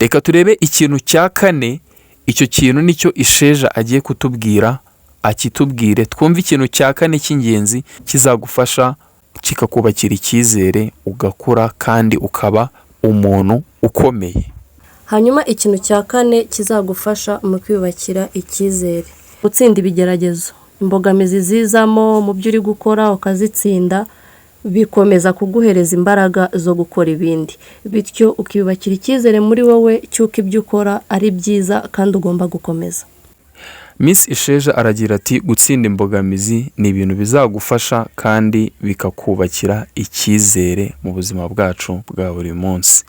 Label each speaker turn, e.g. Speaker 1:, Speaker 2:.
Speaker 1: Reka turebe ikintu cya kane, icyo kintu nicyo Isheja agiye kutubwira, akitubwire twumve ikintu cya kane cy'ingenzi kizagufasha kikakubakira icyizere ugakura kandi ukaba umuntu ukomeye.
Speaker 2: Hanyuma ikintu cya kane kizagufasha mu kwiyubakira icyizere, gutsinda ibigeragezo. Imbogamizi zizamo mu byo uri gukora ukazitsinda, bikomeza kuguhereza imbaraga zo gukora ibindi, bityo ukiyubakira icyizere muri wowe cy'uko ibyo ukora ari byiza kandi ugomba gukomeza.
Speaker 1: Miss Isheja aragira ati gutsinda imbogamizi ni ibintu bizagufasha kandi bikakubakira icyizere mu buzima bwacu bwa buri munsi.